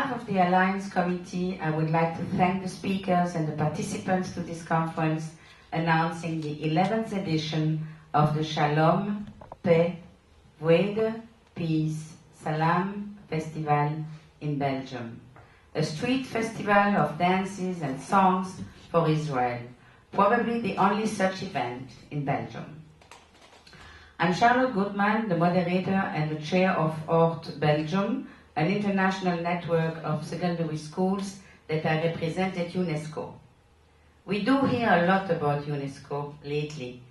behalf of the Alliance Committee, I would like to thank the speakers and the participants to this conference announcing the 11th edition of the Shalom, Paix, Vrede, Peace, Salam Festival in Belgium, a street festival of dances and songs for Israel, probably the only such event in Belgium. I'm Charlotte Goodman, the moderator and the chair of ORT Belgium, an international network of secondary schools that are represented at UNESCO. We do hear a lot about UNESCO lately,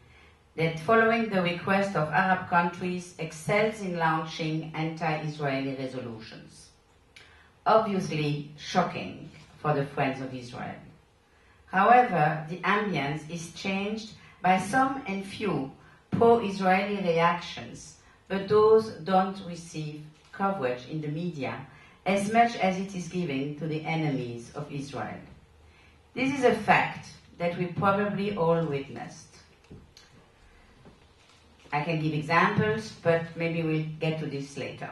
that following the request of Arab countries excels in launching anti-Israeli resolutions. Obviously shocking for the friends of Israel. However, the ambience is changed by some and few pro-Israeli reactions, but those don't receive coverage in the media as much as it is given to the enemies of Israel. This is a fact that we probably all witnessed. I can give examples, but maybe we'll get to this later.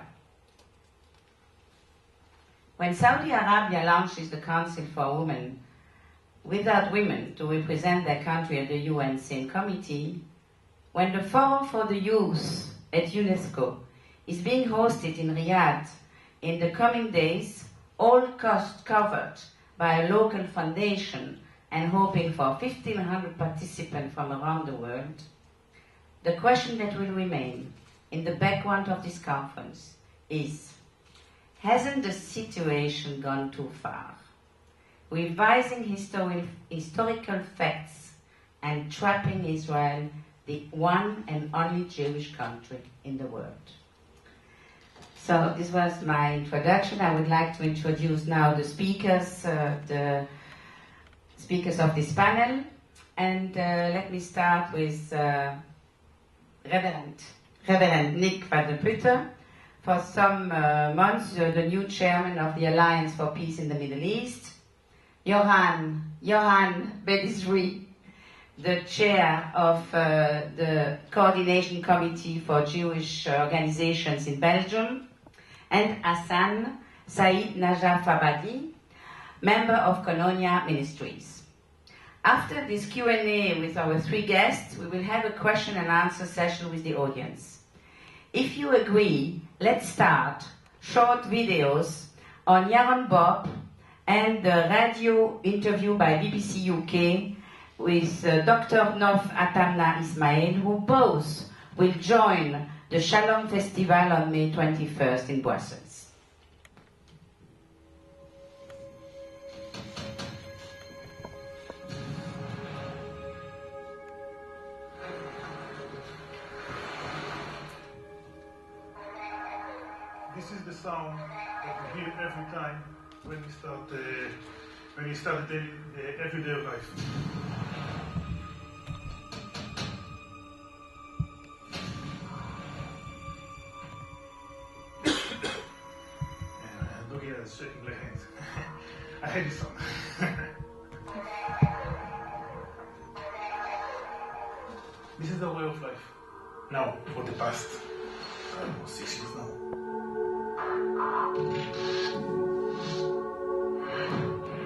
When Saudi Arabia launches the Council for Women without women to represent their country at the UN same committee, when the Forum for the Youth at UNESCO is being hosted in Riyadh in the coming days, all costs covered by a local foundation and hoping for 1,500 participants from around the world, the question that will remain in the background of this conference is, hasn't the situation gone too far? Revising historical facts and trapping Israel, the one and only Jewish country in the world. So this was my introduction. I would like to introduce now the speakers of this panel. And let me start with Reverend Nick van der Putte, for some months the new chairman of the Alliance for Peace in the Middle East. Johan Bedizri, the chair of the Coordination Committee for Jewish Organizations in Belgium, and Hassan Said Najaf Abadi, member of Kononia Ministries. After this Q&A with our three guests, we will have a question and answer session with the audience. If you agree, let's start short videos on Yaron Bob and the radio interview by BBC UK with Dr. Nof Atamna Ismail, who both will join the Shalom Festival on May 21st in Brussels. This is the sound that we hear every time when we start the everyday life. Is shaking like hands. I hate this song. This is the way of life. Now, for the past, I don't know, 6 years now.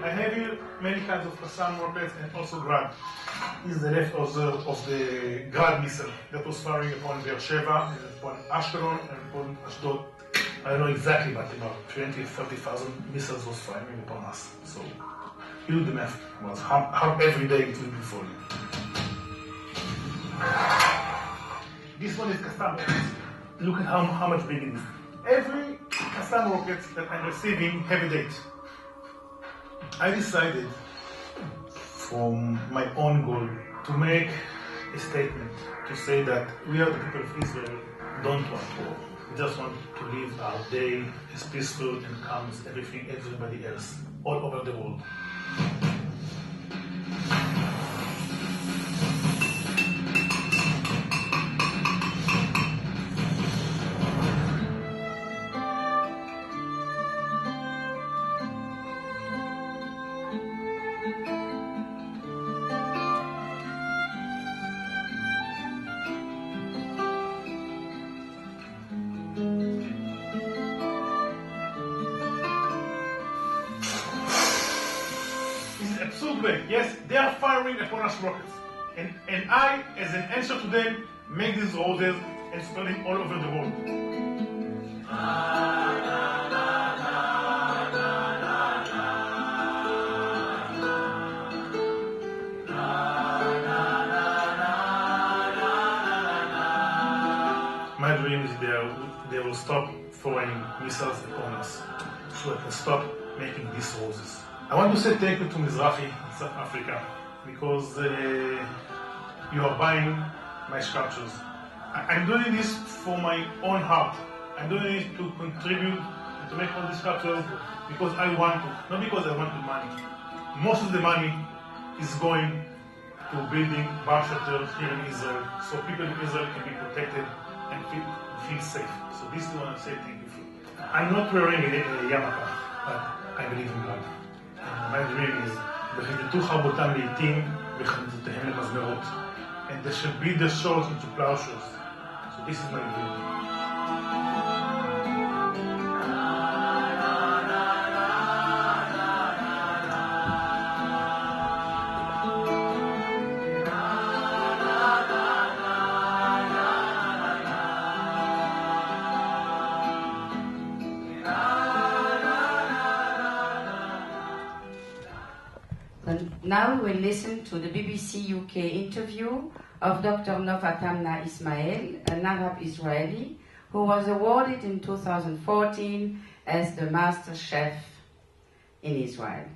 I have here many kinds of Qassam rockets and also Grad. This is the leftover of the Grad missile that was firing upon Beersheba, and upon Ashkelon, and upon Ashdod. I don't know exactly, but about 20,000 to 30,000 missiles was firing upon us. So, you do the math, was how every day it will be falling. This one is Qassam rockets. Look at how much big it is. Every Qassam rocket that I'm receiving have a date. I decided, from my own goal, to make a statement to say that we are the people of Israel, don't want war. We just want to live our day as peaceful and calm as everybody else, all over the world. This is absurd way. Yes, they are firing upon us rockets. And I, as an answer to them, make these roses and spread them all over the world. My dream is they will stop throwing missiles upon us, so I can stop making these roses. I want to say thank you to Mizrahi in South Africa, because you are buying my sculptures. I'm doing this for my own heart. I'm doing it to contribute and to make all these sculptures because I want to, not because I want the money. Most of the money is going to building bomb shelters here in Israel, so people in Israel can be protected and feel safe. So this is what I say thank you for. I'm not wearing a yarmulke, but I believe in God. My dream is וכתתו חרבותם לעתים וחניתותיהם למזמרות. And they should beat their swords into plowshares. So this is my dream. Now we will listen to the BBC UK interview of Dr. Nova Tamna Ismail, an Arab Israeli, who was awarded in 2014 as the Master Chef in Israel.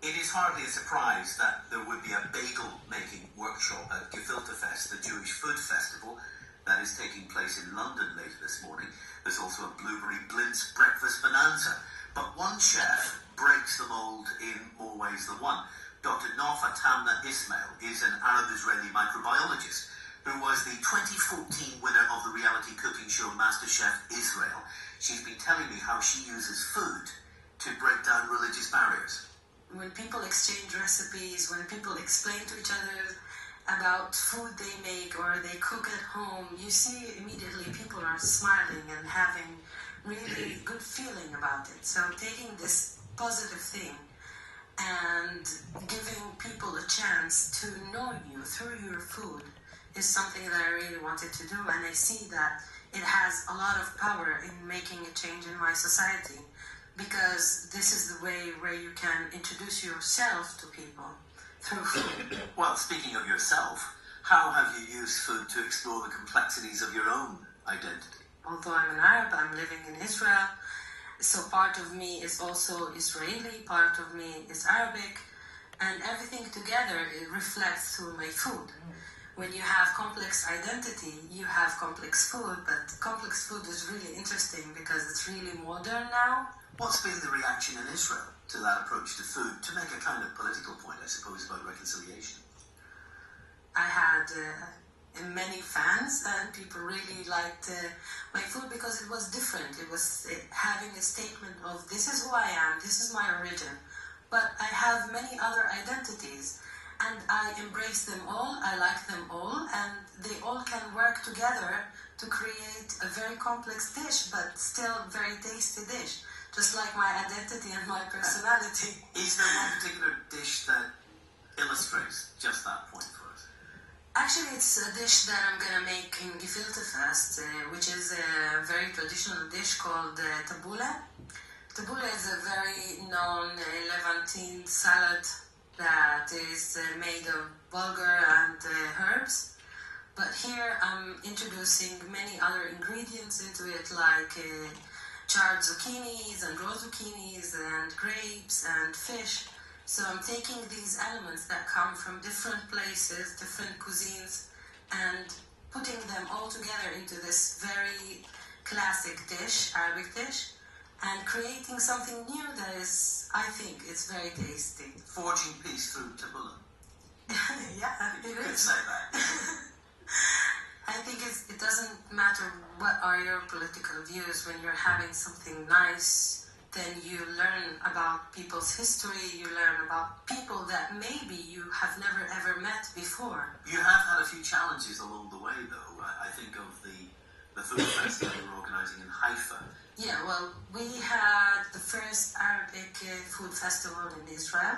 It is hardly a surprise that there would be a bagel-making workshop at Gefilte Fest, the Jewish food festival that is taking place in London later this morning. There's also a blueberry blintz breakfast bonanza. But one chef breaks the mold in more ways than one. Dr. Nova Tamna Ismail is an Arab-Israeli microbiologist who was the 2014 winner of the reality cooking show MasterChef Israel. She's been telling me how she uses food to break down religious barriers. When people exchange recipes, when people explain to each other about food they make or they cook at home, you see immediately people are smiling and having really good feeling about it. So taking this positive thing and giving people a chance to know you through your food is something that I really wanted to do, and I see that it has a lot of power in making a change in my society, because this is the way where you can introduce yourself to people through food. Well, speaking of yourself, how have you used food to explore the complexities of your own identity? Although I'm an Arab, I'm living in Israel, so part of me is also Israeli, part of me is Arabic, and everything together it reflects through my food. When you have complex identity, you have complex food, but complex food is really interesting because it's really modern now. What's been the reaction in Israel to that approach to food, to make a kind of political point, I suppose, about reconciliation? I had many fans, and people really liked my food because it was different. It was having a statement of this is who I am, this is my origin. But I have many other identities, and I embrace them all, I like them all, and they all can work together to create a very complex dish, but still very tasty dish, just like my identity and my personality. Is there one particular dish that illustrates just that point for us? Actually, it's a dish that I'm going to make in Gefilte Fest, which is a very traditional dish called tabbouleh. Tabbouleh is a very known Levantine salad that is made of bulgur and herbs. But here I'm introducing many other ingredients into it, like charred zucchinis and raw zucchinis and grapes and fish. So I'm taking these elements that come from different places, different cuisines, and putting them all together into this very classic dish, Arabic dish, and creating something new that is, I think, it's very tasty. Forging peace through tabbouleh. Yeah, You could say that. I think it doesn't matter what are your political views. When you're having something nice, then you learn about people's history, you learn about people that maybe you have never ever met before. You have had a few challenges along the way, though. I think of the the food festival you're organising in Haifa. Yeah, well, we had the first Arabic food festival in Israel,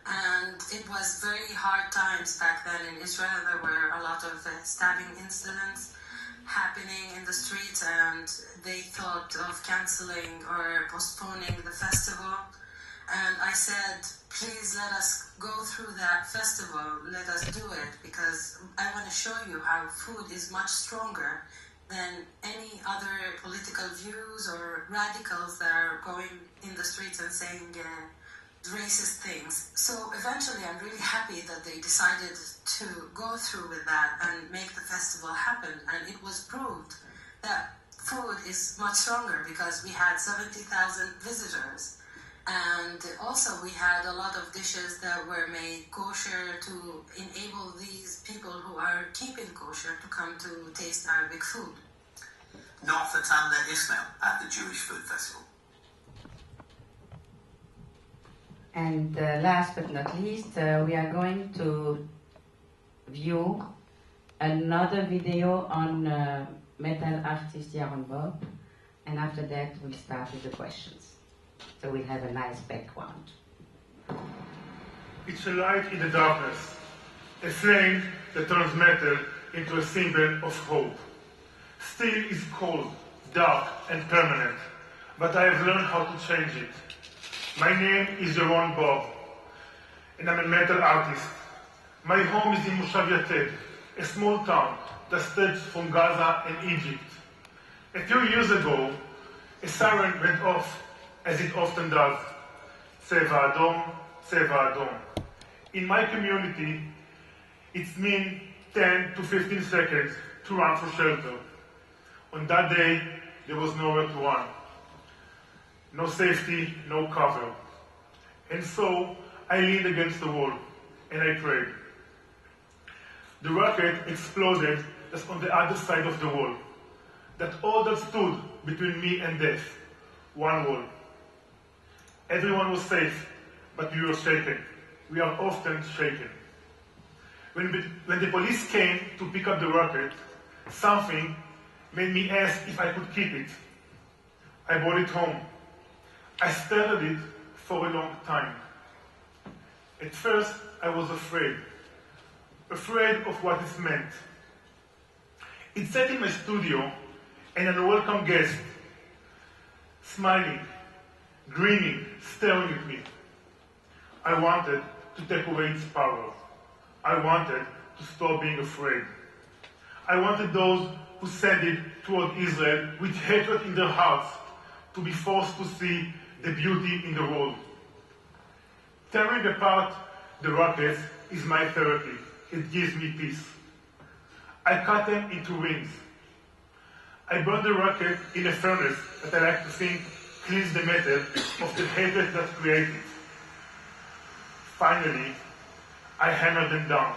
and it was very hard times back then in Israel. There were a lot of stabbing incidents happening in the streets, and they thought of cancelling or postponing the festival. And I said, please let us go through that festival, let us do it, because I want to show you how food is much stronger than any other political views or radicals that are going in the streets and saying racist things. So eventually I'm really happy that they decided to go through with that and make the festival happen. And it was proved that food is much stronger because we had 70,000 visitors. And also we had a lot of dishes that were made kosher to enable these people who are keeping kosher to come to taste Arabic food. Not for Tamna Ismail at the Jewish Food Festival. And last but not least, we are going to view another video on metal artist Yaron Bob, and after that we'll start with the questions. So we'll have a nice background. It's a light in the darkness, a flame that turns metal into a symbol of hope. Steel is cold, dark, and permanent, but I have learned how to change it. My name is Yaron Bob, and I'm a metal artist. My home is in Moshav Yated, a small town that stretches from Gaza and Egypt. A few years ago, a siren went off, as it often does. Tseva Adom, Tseva Adom. In my community, it means 10 to 15 seconds to run for shelter. On that day, there was nowhere to run. No safety, no cover. And so, I leaned against the wall, and I prayed. The rocket exploded just on the other side of the wall. That all that stood between me and death, one wall. Everyone was safe, but we were shaken. We are often shaken. When the police came to pick up the rocket, something made me ask if I could keep it. I brought it home. I stared at it for a long time. At first, I was afraid of what it meant. It sat in my studio, and an unwelcome guest, smiling, grinning, staring at me. I wanted to take away its power. I wanted to stop being afraid. I wanted those who sent it toward Israel with hatred in their hearts to be forced to see the beauty in the world. Tearing apart the rockets is my therapy. It gives me peace. I cut them into rings. I burn the rocket in a furnace that I like to think cleans the metal of the hatred that created it. Finally, I hammer them down.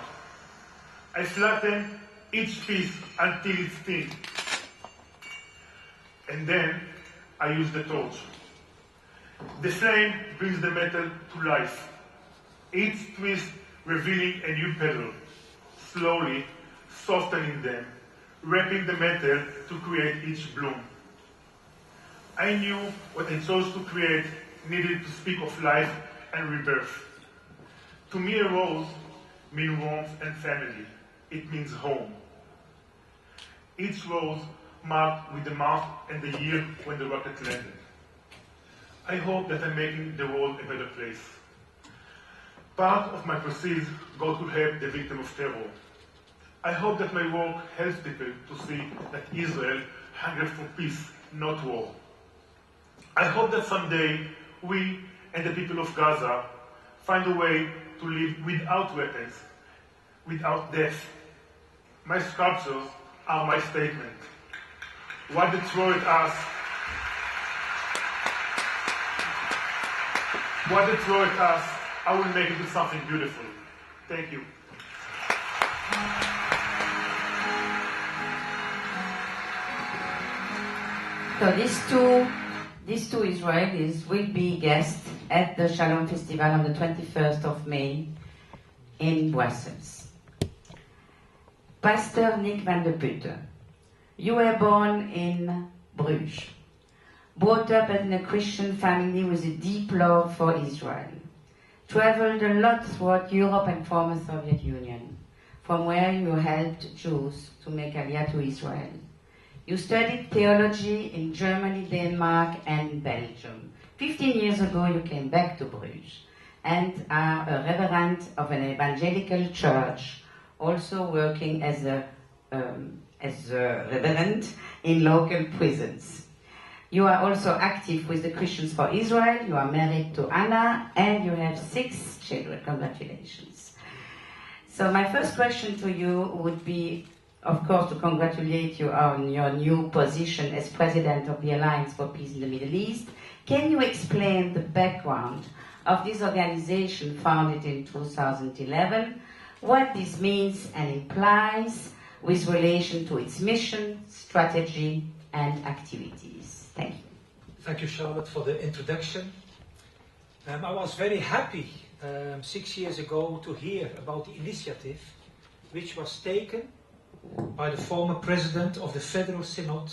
I flatten each piece until it's thin. And then I use the torch. The flame brings the metal to life. Each twist revealing a new petal, slowly softening them, wrapping the metal to create each bloom. I knew what I chose to create needed to speak of life and rebirth. To me, a rose means warmth and family. It means home. Each rose marked with the month and the year when the rocket landed. I hope that I'm making the world a better place. Part of my proceeds go to help the victim of terror. I hope that my work helps people to see that Israel hungers for peace, not war. I hope that someday we and the people of Gaza find a way to live without weapons, without death. My sculptures are my statement. What they throw at us, I will make it into something beautiful. Thank you. So these two Israelis will be guests at the Shalom Festival on the 21st of May in Brussels. Pastor Nick van der Putte, You were born in Bruges, brought up in a Christian family with a deep love for Israel, traveled a lot throughout Europe and former Soviet Union, from where you helped Jews to make Aliyah to Israel. You studied theology in Germany, Denmark, and Belgium. 15 years ago, you came back to Bruges and are a reverend of an evangelical church, also working as a reverend in local prisons. You are also active with the Christians for Israel. You are married to Anna, and you have 6 children. Congratulations. So my first question to you would be, of course, to congratulate you on your new position as President of the Alliance for Peace in the Middle East. Can you explain the background of this organization founded in 2011, what this means and implies with relation to its mission, strategy, and activities? Thank you. Thank you, Charlotte, for the introduction. I was very happy 6 years ago to hear about the initiative which was taken by the former president of the Federal Synod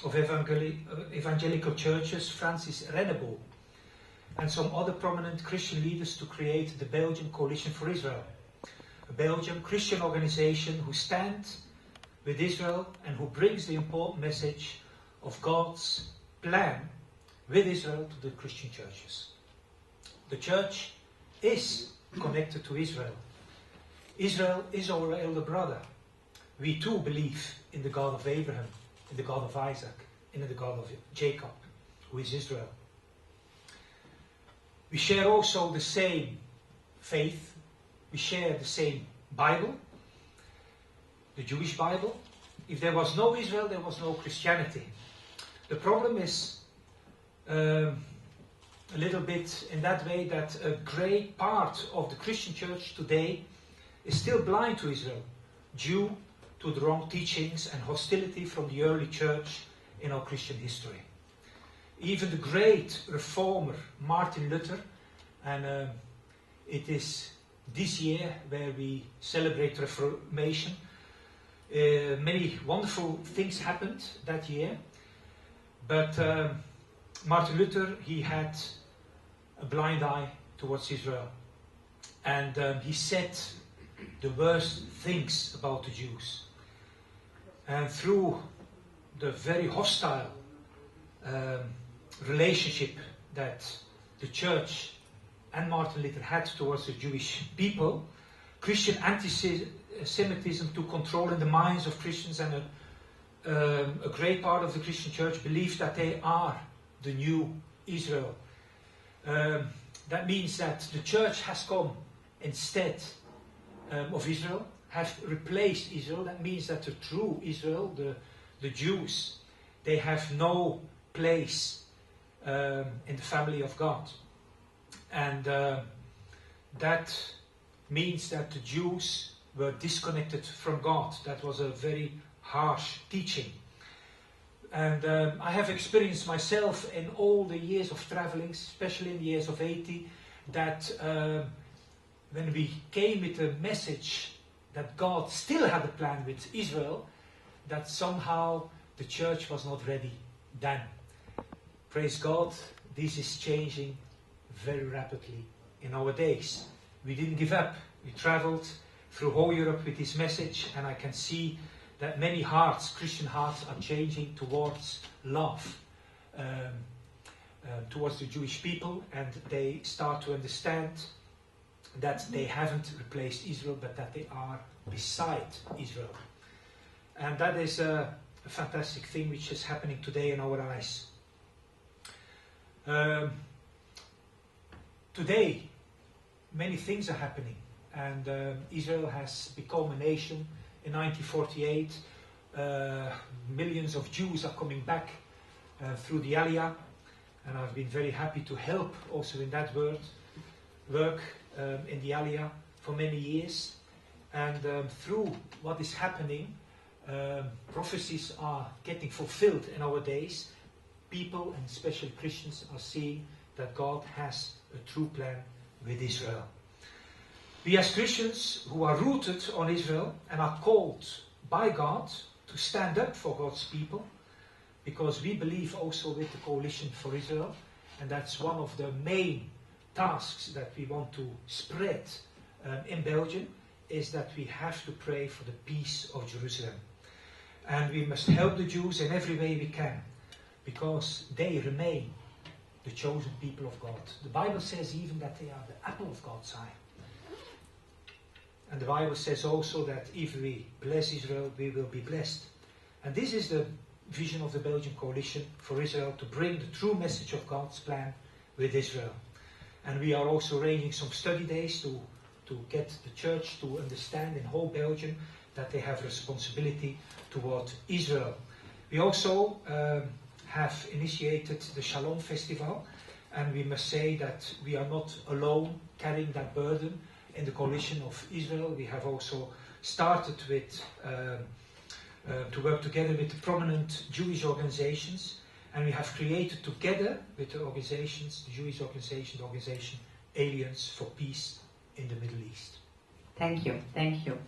of Evangelical Churches, Francis Renneboom, and some other prominent Christian leaders to create the Belgian Coalition for Israel, a Belgian Christian organization who stands with Israel and who brings the important message of God's plan with Israel to the Christian churches. The church is connected to Israel. Israel is our elder brother. We too believe in the God of Abraham, in the God of Isaac, and in the God of Jacob, who is Israel. We share also the same faith. We share the same Bible, the Jewish Bible. If there was no Israel, there was no Christianity. The problem is a little bit in that way that a great part of the Christian church today is still blind to Israel, due to the wrong teachings and hostility from the early church in our Christian history. Even the great reformer Martin Luther, and it is this year where we celebrate Reformation. Many wonderful things happened that year, but Martin Luther, he had a blind eye towards Israel, and he said the worst things about the Jews. And through the very hostile relationship that the church and Martin Luther had towards the Jewish people, Christian anti-Semitism took control in the minds of Christians, and a great part of the Christian church believes that they are the new Israel. That means that the church has come instead of Israel, have replaced Israel. That means that the true Israel, the Jews, they have no place in the family of God. And that means that the Jews were disconnected from God. That was a very harsh teaching. And I have experienced myself in all the years of traveling, especially in the years of 80, that when we came with a message that God still had a plan with Israel, that somehow the church was not ready then. Praise God, this is changing very rapidly in our days. We didn't give up. We traveled through whole Europe with this message, and I can see that many hearts, Christian hearts, are changing towards love, towards the Jewish people, and they start to understand that they haven't replaced Israel, but that they are beside Israel. And that is a fantastic thing which is happening today in our eyes. Today, many things are happening, and Israel has become a nation. In 1948, millions of Jews are coming back through the Aliyah, and I've been very happy to help also in that work in the Aliyah for many years. And through what is happening, prophecies are getting fulfilled in our days. People, and especially Christians, are seeing that God has a true plan with Israel. We as Christians who are rooted on Israel and are called by God to stand up for God's people, because we believe also with the Coalition for Israel, and that's one of the main tasks that we want to spread in Belgium, is that we have to pray for the peace of Jerusalem. And we must help the Jews in every way we can, because they remain the chosen people of God. The Bible says even that they are the apple of God's eye. And the Bible says also that if we bless Israel, we will be blessed. And this is the vision of the Belgian Coalition for Israel, to bring the true message of God's plan with Israel. And we are also arranging some study days to get the church to understand in whole Belgium that they have responsibility toward Israel. We also have initiated the Shalom Festival, and we must say that we are not alone carrying that burden in the Coalition of Israel. We have also started with to work together with the prominent Jewish organizations, and we have created together with the organizations, the Jewish organization, the organization Alliance for Peace in the Middle East. Thank you, thank you.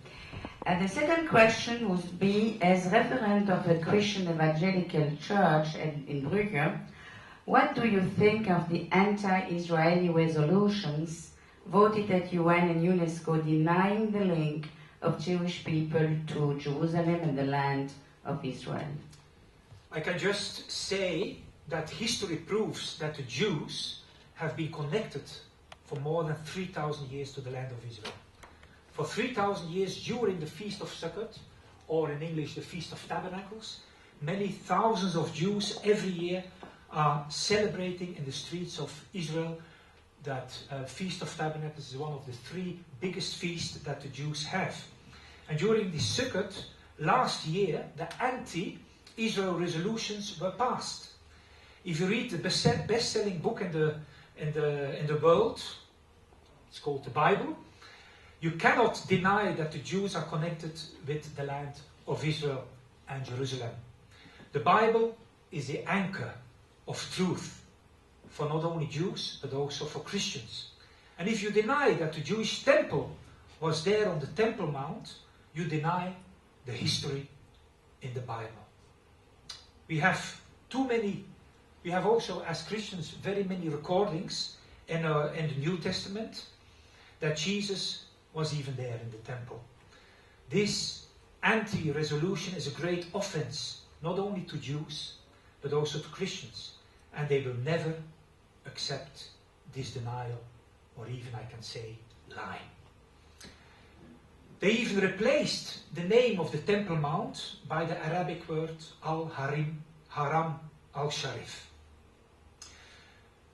And the second question would be, as referent of the Christian Evangelical Church in Brugge, what do you think of the anti-Israeli resolutions voted at UN and UNESCO denying the link of Jewish people to Jerusalem and the land of Israel? I can just say that history proves that the Jews have been connected for more than 3,000 years to the land of Israel. For 3,000 years during the Feast of Sukkot, or in English the Feast of Tabernacles, many thousands of Jews every year are celebrating in the streets of Israel. That Feast of Tabernacles is one of the three biggest feasts that the Jews have. And during the Sukkot, last year, the anti-Israel resolutions were passed. If you read the best-selling book in the world, it's called the Bible, you cannot deny that the Jews are connected with the land of Israel and Jerusalem. The Bible is the anchor of truth for not only Jews, but also for Christians. And if you deny that the Jewish temple was there on the Temple Mount, you deny the history in the Bible. We have also as Christians very many recordings in the New Testament that Jesus was even there in the temple. This anti-resolution is a great offense, not only to Jews, but also to Christians. And they will never accept this denial, or even, I can say, lie. They even replaced the name of the Temple Mount by the Arabic word Haram al-Sharif.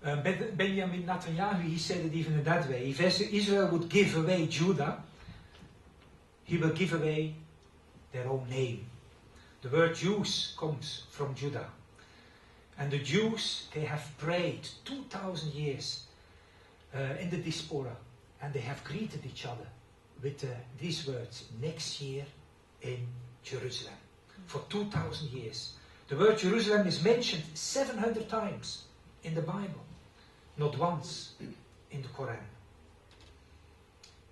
Benjamin Netanyahu, he said it even in that way. If Israel would give away Judah, he will give away their own name. The word Jews comes from Judah. And the Jews, they have prayed 2,000 years in the diaspora, and they have greeted each other with these words, next year in Jerusalem. For 2,000 years. The word Jerusalem is mentioned 700 times in the Bible, not once in the Quran.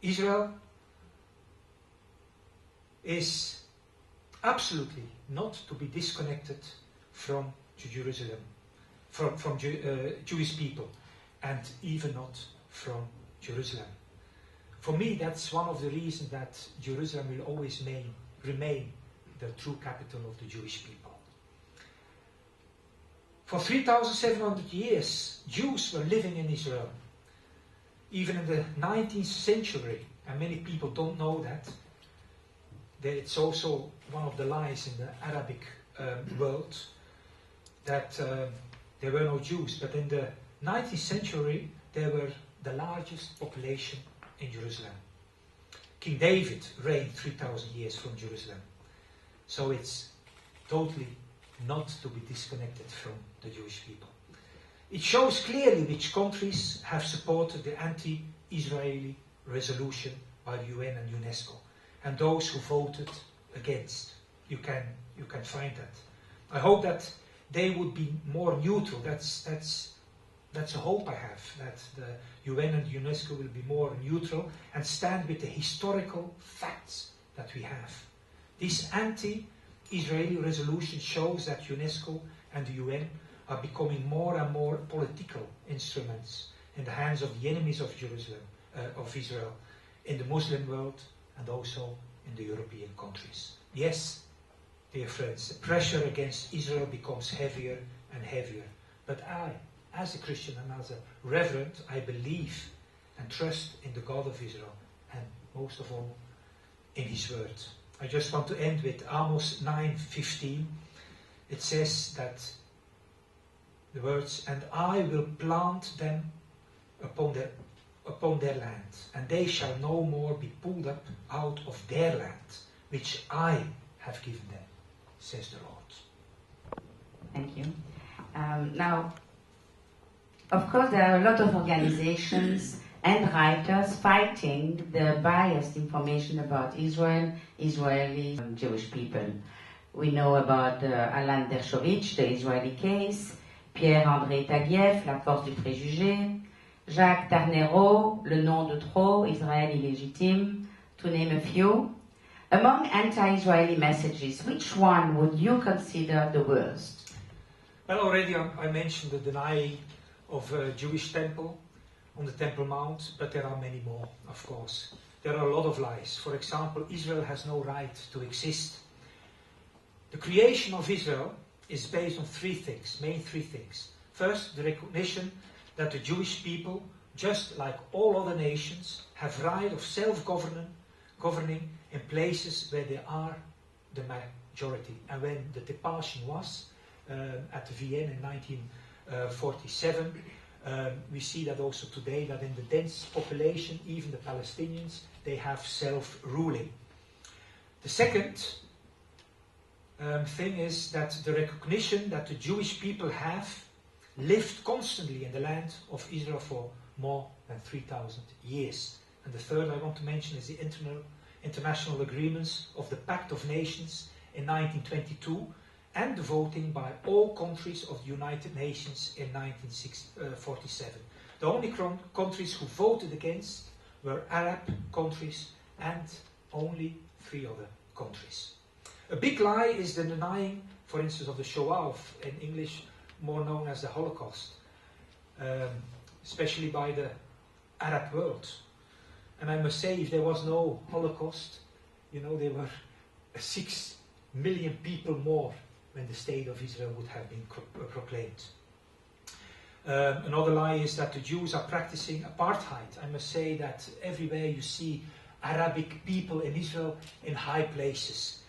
Israel is absolutely not to be disconnected from Jerusalem, from Jewish people, and even not from Jerusalem. For me, that's one of the reasons that Jerusalem will always remain the true capital of the Jewish people. For 3,700 years, Jews were living in Israel. Even in the 19th century, and many people don't know that, it's also one of the lies in the Arabic world, that there were no Jews. But in the 19th century, there were the largest population in Jerusalem. King David reigned 3,000 years from Jerusalem. So it's totally not to be disconnected from the Jewish people. It shows clearly which countries have supported the anti-Israeli resolution by the UN and UNESCO, and those who voted against. You can find that. I hope that they would be more neutral. That's a hope I have, that the UN and UNESCO will be more neutral and stand with the historical facts that we have. This Israeli resolution shows that UNESCO and the UN are becoming more and more political instruments in the hands of the enemies of Israel, in the Muslim world and also in the European countries. Yes, dear friends, the pressure against Israel becomes heavier and heavier. But I, as a Christian and as a reverend, I believe and trust in the God of Israel, and most of all in His word. I just want to end with Amos 9:15. It says that the words, "And I will plant them upon their land, and they shall no more be pulled up out of their land, which I have given them, says the Lord." Thank you. Now, of course, there are a lot of organizations and writers fighting the biased information about Israel, Israeli Jewish people. We know about Alan Dershowitz, the Israeli case, Pierre-André Taguieff, La force du préjugé, Jacques Tarnero, Le nom de trop, Israël illégitime, to name a few. Among anti-Israeli messages, which one would you consider the worst? Well, already I mentioned the denying of a Jewish temple on the Temple Mount, but there are many more, of course. There are a lot of lies. For example, Israel has no right to exist. The creation of Israel is based on main three things. First, the recognition that the Jewish people, just like all other nations, have right of self-governing in places where they are the majority. And when the deportation was at Vienna in 1947, we see that also today, that in the dense population, even the Palestinians, they have self-ruling. The second thing is that the recognition that the Jewish people have lived constantly in the land of Israel for more than 3,000 years. And the third I want to mention is the international agreements of the Pact of Nations in 1922 and the voting by all countries of the United Nations in 1947. The only countries who voted against were Arab countries and only 3 other countries. A big lie is the denying, for instance, of the Shoah, in English more known as the Holocaust, especially by the Arab world. And I must say, if there was no Holocaust, there were 6 million people more when the state of Israel would have been proclaimed. Another lie is that the Jews are practicing apartheid. I must say that everywhere you see Arabic people in Israel in high places.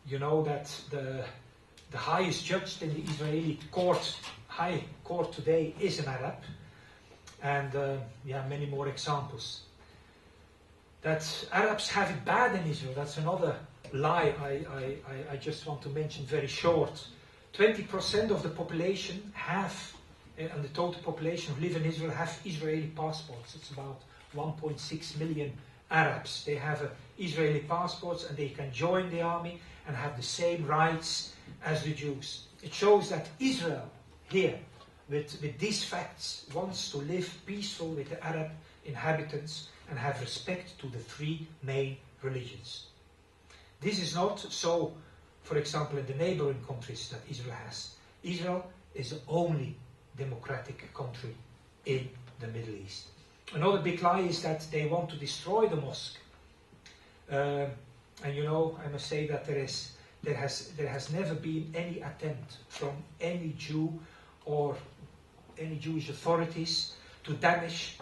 You know that the highest judge in the Israeli high court today is an Arab. And many more examples. That Arabs have it bad in Israel, that's another lie I just want to mention very short. 20% of the population and the total population who live in Israel have Israeli passports. It's about 1.6 million Arabs. They have Israeli passports and they can join the army and have the same rights as the Jews. It shows that Israel here, with these facts, wants to live peaceful with the Arab inhabitants and have respect to the 3 main religions. This is not so, for example, in the neighboring countries that Israel has. Israel is the only democratic country in the Middle East. Another big lie is that they want to destroy the mosque. And I must say that there has never been any attempt from any Jew or any Jewish authorities to damage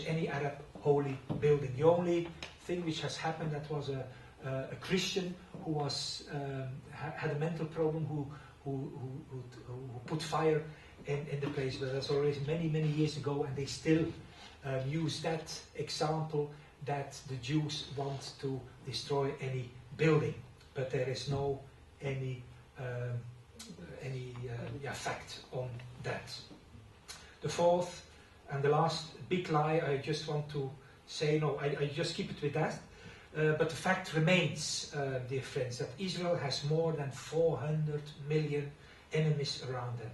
any Arab holy building. The only thing which has happened, that was a Christian who had a mental problem who put fire in the place, but that's already many years ago, and they still use that example that the Jews want to destroy any building, but there is no any fact on that. The fourth and the last big lie, I just want to say, I just keep it with that. But the fact remains, dear friends, that Israel has more than 400 million enemies around them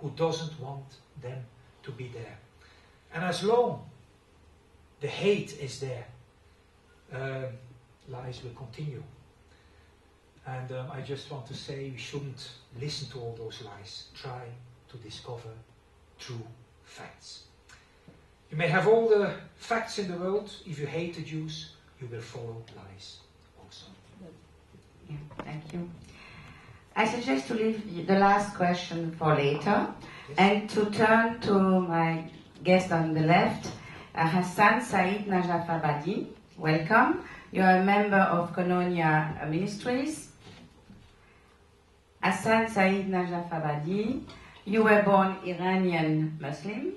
who doesn't want them to be there. And as long the hate is there, lies will continue. And I just want to say you shouldn't listen to all those lies. Try to discover true facts. You may have all the facts in the world. If you hate the Jews, you will follow lies also. Yeah, thank you. I suggest to leave the last question for later, Yes. and to turn to my guest on the left, Hassan Said Najaf Abadi. Welcome. You are a member of Koinonia Ministries. Hassan Said Najaf Abadi, you were born Iranian Muslim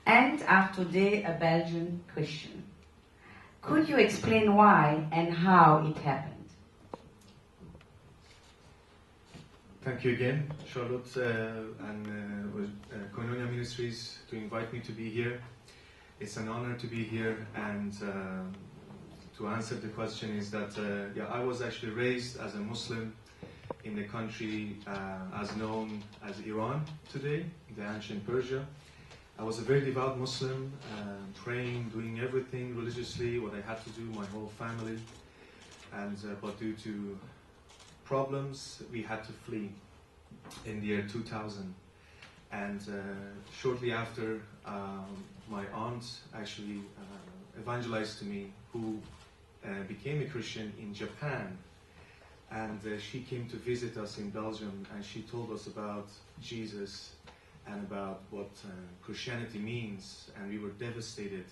and are today a Belgian Christian. Could you explain why and how it happened? Thank you again, Charlotte, and Koinonia Ministries to invite me to be here. It's an honor to be here, and to answer the question is that I was actually raised as a Muslim in the country as known as Iran today, the ancient Persia. I was a very devout Muslim, praying, doing everything religiously, what I had to do, my whole family, and but due to problems, we had to flee in the year 2000. And shortly after, my aunt actually evangelized to me, who became a Christian in Japan. And she came to visit us in Belgium, and she told us about Jesus and about what Christianity means. And we were devastated.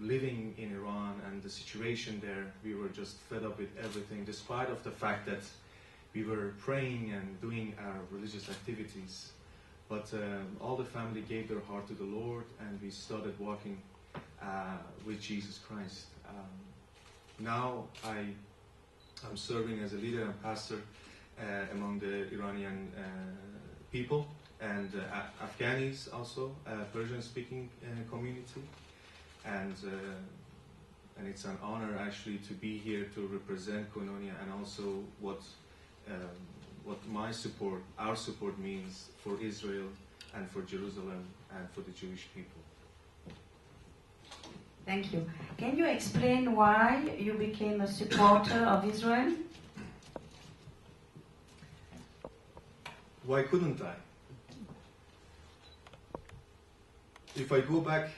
Living in Iran and the situation there, we were just fed up with everything, despite of the fact that we were praying and doing our religious activities. But all the family gave their heart to the Lord, and we started walking with Jesus Christ. Now I'm serving as a leader and pastor among the Iranian people and Afghanis also, Persian-speaking community. And it's an honor actually to be here to represent Koinonia, and also what my support, our support means for Israel and for Jerusalem and for the Jewish people. Thank you. Can you explain why you became a supporter of Israel? Why couldn't I? If I go back,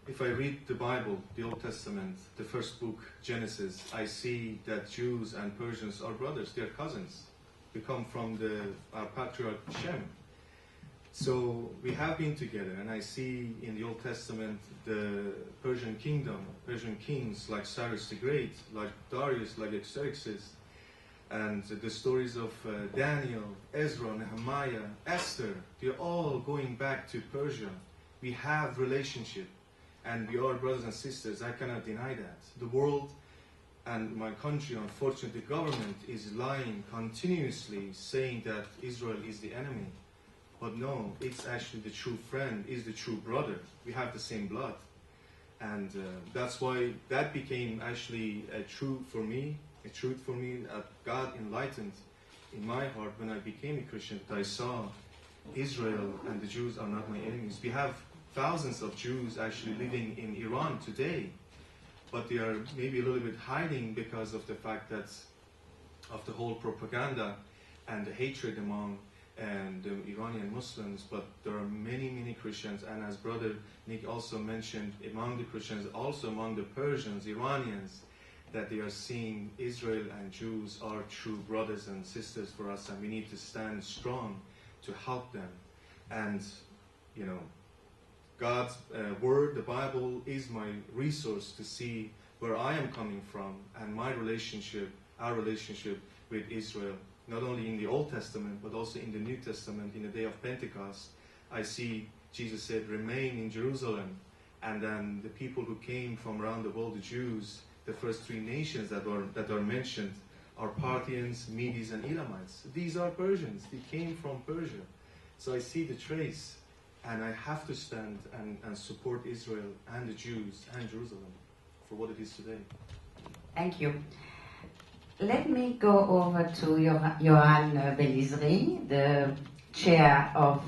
if I read the Bible, the Old Testament, the first book, Genesis, I see that Jews and Persians are brothers, they're cousins. We come from our patriarch Shem. So we have been together, and I see in the Old Testament the Persian kingdom, Persian kings like Cyrus the Great, like Darius, like Xerxes, and the stories of Daniel, Ezra, Nehemiah, Esther, they're all going back to Persia. We have relationship, and we are brothers and sisters. I cannot deny that. The world and my country, unfortunately, the government is lying continuously, saying that Israel is the enemy. But no, it's actually the true friend, is the true brother. We have the same blood. And that's why that became actually a truth for me that God enlightened in my heart when I became a Christian, that I saw Israel and the Jews are not my enemies. We have thousands of Jews actually living in Iran today, but they are maybe a little bit hiding because of the fact that of the whole propaganda and the hatred among the Iranian Muslims. But there are many, many Christians, and as Brother Nick also mentioned, among the Christians, also among the Persians, Iranians, that they are seeing Israel and Jews are true brothers and sisters for us, and we need to stand strong to help them. And, you know, God's Word, the Bible, is my resource to see where I am coming from, and my relationship, our relationship with Israel, not only in the Old Testament, but also in the New Testament. In the day of Pentecost, I see Jesus said, remain in Jerusalem. And then the people who came from around the world, the Jews, the first three nations that are mentioned are Parthians, Medes, and Elamites. These are Persians. They came from Persia. So I see the trace, and I have to stand and support Israel and the Jews and Jerusalem for what it is today. Thank you. Let me go over to Johan Belizri, the chair of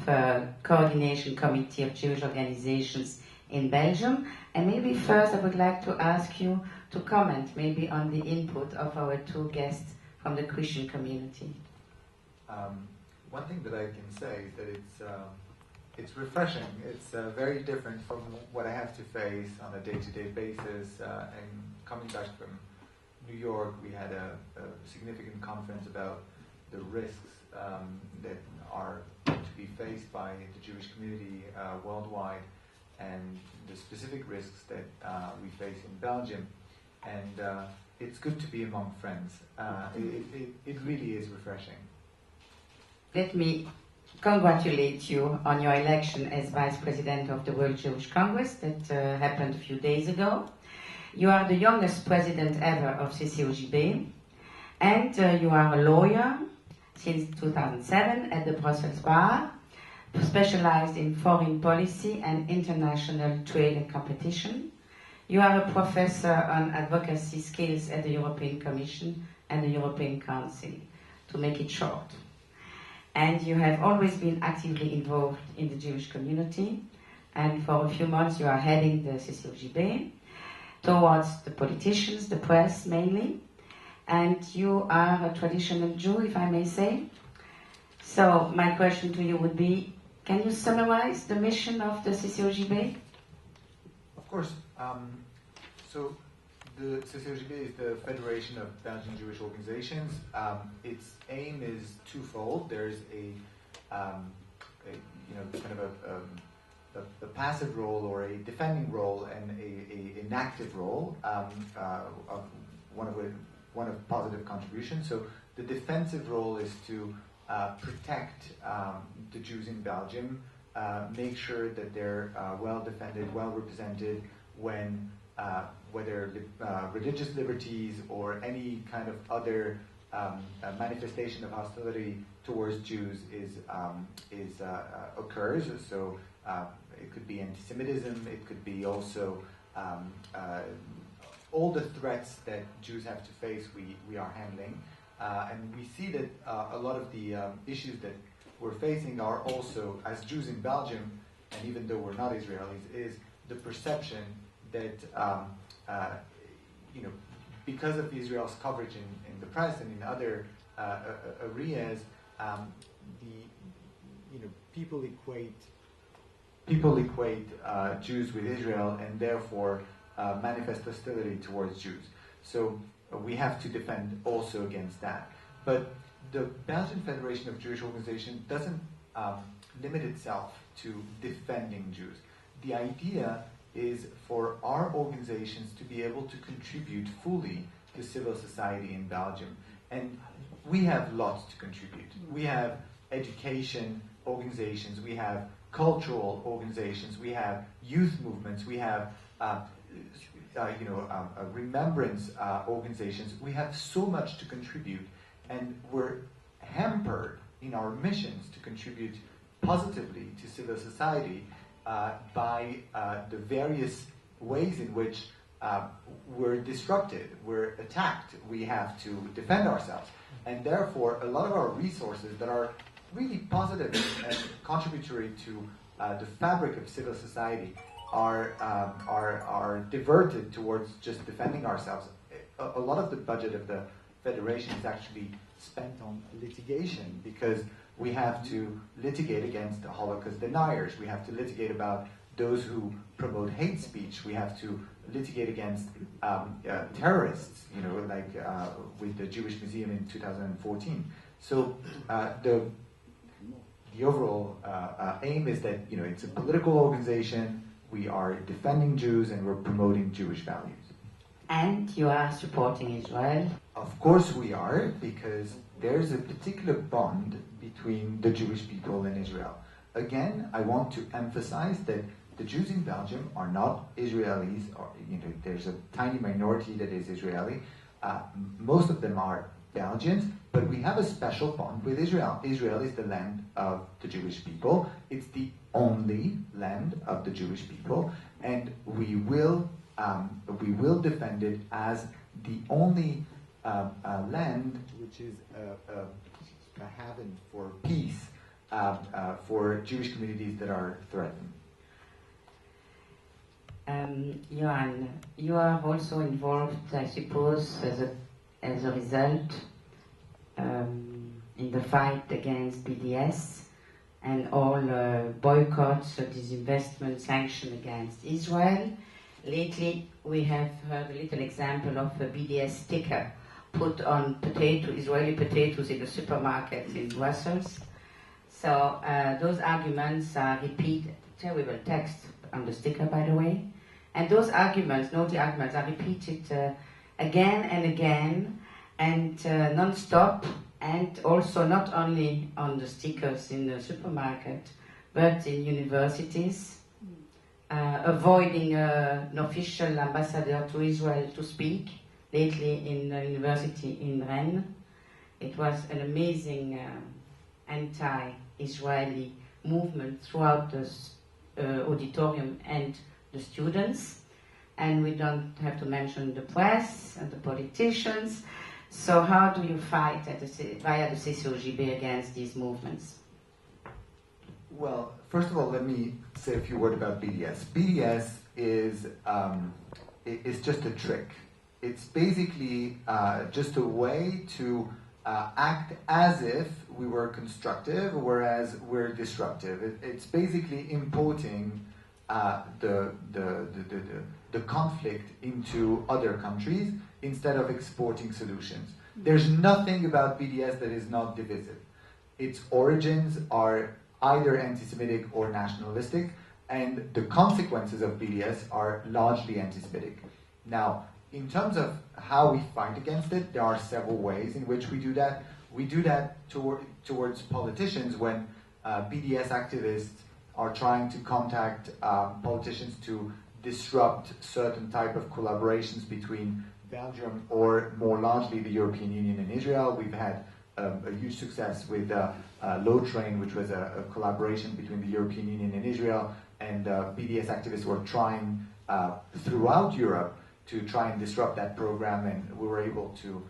Coordination Committee of Jewish Organizations in Belgium. And maybe first I would like to ask you to comment maybe on the input of our two guests from the Christian community? One thing that I can say is that it's refreshing. It's very different from what I have to face on a day-to-day basis. And coming back from New York, we had a significant conference about the risks that are to be faced by the Jewish community worldwide, and the specific risks that we face in Belgium. And it's good to be among friends. It really is refreshing. Let me congratulate you on your election as Vice President of the World Jewish Congress that happened a few days ago. You are the youngest president ever of CCOJB, and you are a lawyer since 2007 at the Brussels Bar, specialized in foreign policy and international trade and competition. You are a professor on advocacy skills at the European Commission and the European Council, to make it short. And you have always been actively involved in the Jewish community, and for a few months you are heading the CCOJB towards the politicians, the press mainly, and you are a traditional Jew, if I may say. So my question to you would be, can you summarize the mission of the CCOJB? Of course. So the CCOJB is the Federation of Belgian Jewish Organizations. Its aim is twofold. There's kind of a passive role or a defending role and an active role, one of positive contribution. So the defensive role is to protect the Jews in Belgium, make sure that they're well defended, well represented when whether religious liberties or any kind of other manifestation of hostility towards Jews occurs. So it could be anti-Semitism, it could be also all the threats that Jews have to face, we are handling. And we see that a lot of the issues that we're facing are also, as Jews in Belgium, and even though we're not Israelis, is the perception that because of Israel's coverage in the press and in other areas, people equate Jews with Israel and therefore manifest hostility towards Jews. So we have to defend also against that. But the Belgian Federation of Jewish Organizations doesn't limit itself to defending Jews. The idea is for our organizations to be able to contribute fully to civil society in Belgium. And we have lots to contribute. We have education organizations, we have cultural organizations, we have youth movements, we have remembrance organizations. We have so much to contribute, and we're hampered in our missions to contribute positively to civil society by the various ways in which we're disrupted, we're attacked, we have to defend ourselves. And therefore, a lot of our resources that are really positive and contributory to the fabric of civil society are diverted towards just defending ourselves. A lot of the budget of the Federation is actually spent on litigation, because we have to litigate against the Holocaust deniers. We have to litigate about those who promote hate speech. We have to litigate against terrorists, with the Jewish Museum in 2014. So the overall aim is that it's a political organization. We are defending Jews and we're promoting Jewish values. And you are supporting Israel? Of course we are, because there's a particular bond between the Jewish people and Israel. Again, I want to emphasize that the Jews in Belgium are not Israelis, or there's a tiny minority that is Israeli. Most of them are Belgians, but we have a special bond with Israel. Israel is the land of the Jewish people. It's the only land of the Jewish people, and we will defend it as the only land which is a haven for peace for Jewish communities that are threatened. Johan, you are also involved, I suppose, as a result in the fight against BDS and all boycotts, disinvestment, sanctions against Israel. Lately, we have heard a little example of a BDS sticker put on Israeli potatoes in the supermarket in Brussels. So those arguments are repeated, terrible text on the sticker, by the way. And those arguments, naughty arguments, are repeated again and again and non-stop, and also not only on the stickers in the supermarket, but in universities, avoiding an official ambassador to Israel to speak, lately in a university in Rennes. It was an amazing anti-Israeli movement throughout the auditorium and the students. And we don't have to mention the press and the politicians. So how do you fight via the CCOJB against these movements? Well, first of all, let me say a few words about BDS. BDS is just a trick. It's basically just a way to act as if we were constructive, whereas we're disruptive. It's basically importing the conflict into other countries instead of exporting solutions. There's nothing about BDS that is not divisive. Its origins are either anti-Semitic or nationalistic, and the consequences of BDS are largely anti-Semitic. Now, in terms of how we fight against it, there are several ways in which we do that. We do that towards politicians when BDS activists are trying to contact politicians to disrupt certain type of collaborations between Belgium or more largely the European Union and Israel. We've had a huge success with Low Train, which was a collaboration between the European Union and Israel, and BDS activists were trying throughout Europe to try and disrupt that program, and we were able to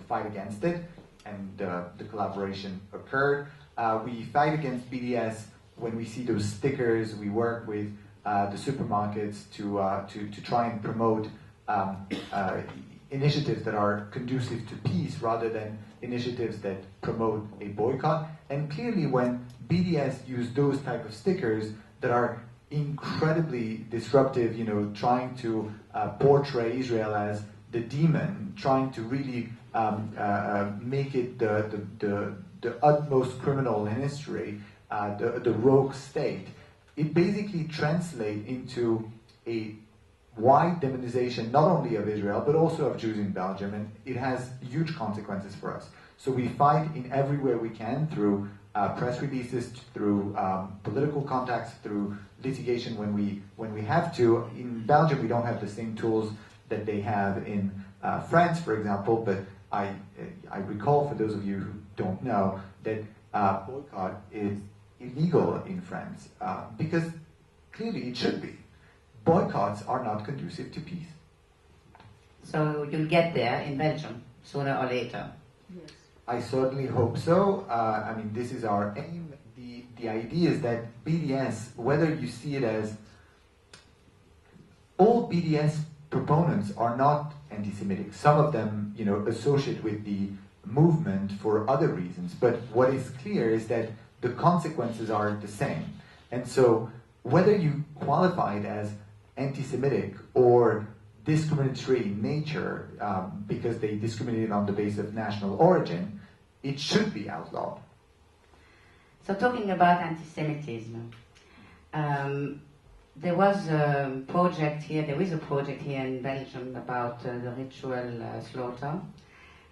fight against it, and the collaboration occurred. We fight against BDS when we see those stickers. We work with the supermarkets to try and promote initiatives that are conducive to peace rather than initiatives that promote a boycott. And clearly when BDS use those type of stickers that are incredibly disruptive, trying to portray Israel as the demon, trying to really make it the utmost criminal in history, the rogue state, it basically translates into a wide demonization not only of Israel but also of Jews in Belgium, and it has huge consequences for us. So we fight in every way we can through press releases, through political contacts, through litigation when we have to. In Belgium, we don't have the same tools that they have in France, for example. But I recall, for those of you who don't know, that boycott is illegal in France because clearly it should be. Boycotts are not conducive to peace. So you'll get there in Belgium sooner or later. Yes. I certainly hope so. This is our aim. The idea is that BDS, whether you see it as all BDS proponents are not anti-Semitic. Some of them, associate with the movement for other reasons. But what is clear is that the consequences are the same. And so whether you qualify it as anti-Semitic or discriminatory in nature because they discriminated on the basis of national origin, it should be outlawed. So talking about anti-Semitism, there is a project here in Belgium about the ritual slaughter.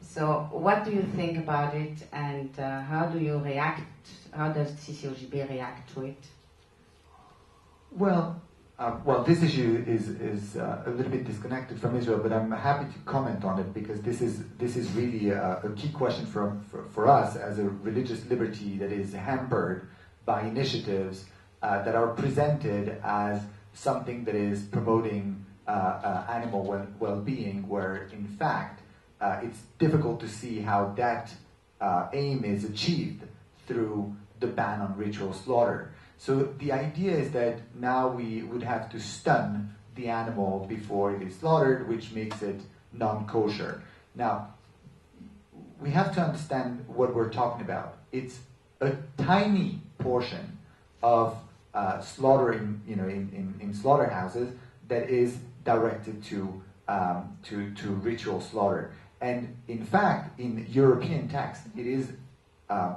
So what do you think about it, and how do you react? How does CCOJB react to it? Well, this issue is a little bit disconnected from Israel, but I'm happy to comment on it because this is really a key question for us as a religious liberty that is hampered by initiatives that are presented as something that is promoting animal well-being, where in fact it's difficult to see how that aim is achieved through the ban on ritual slaughter. So the idea is that now we would have to stun the animal before it is slaughtered, which makes it non-kosher. Now, we have to understand what we're talking about. It's a tiny portion of slaughtering, in slaughterhouses that is directed to ritual slaughter. And in fact, in European text, it is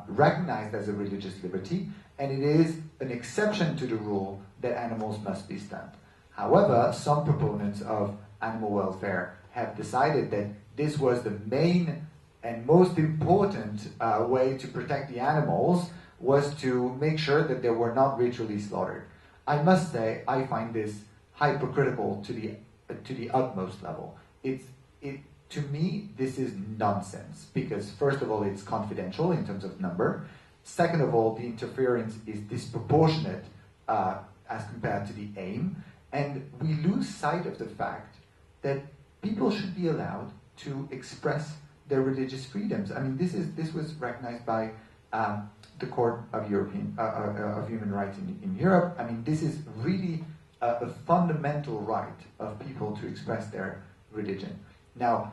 recognized as a religious liberty, and it is an exception to the rule that animals must be stunned. However, some proponents of animal welfare have decided that this was the main and most important way to protect the animals, was to make sure that they were not ritually slaughtered. I must say, I find this hypocritical to the utmost level. To me, this is nonsense, because first of all, it's confidential in terms of number. Second of all, the interference is disproportionate as compared to the aim, and we lose sight of the fact that people should be allowed to express their religious freedoms. I mean, this was recognized by the Court of Human Rights in Europe. I mean, this is really a fundamental right of people to express their religion. Now,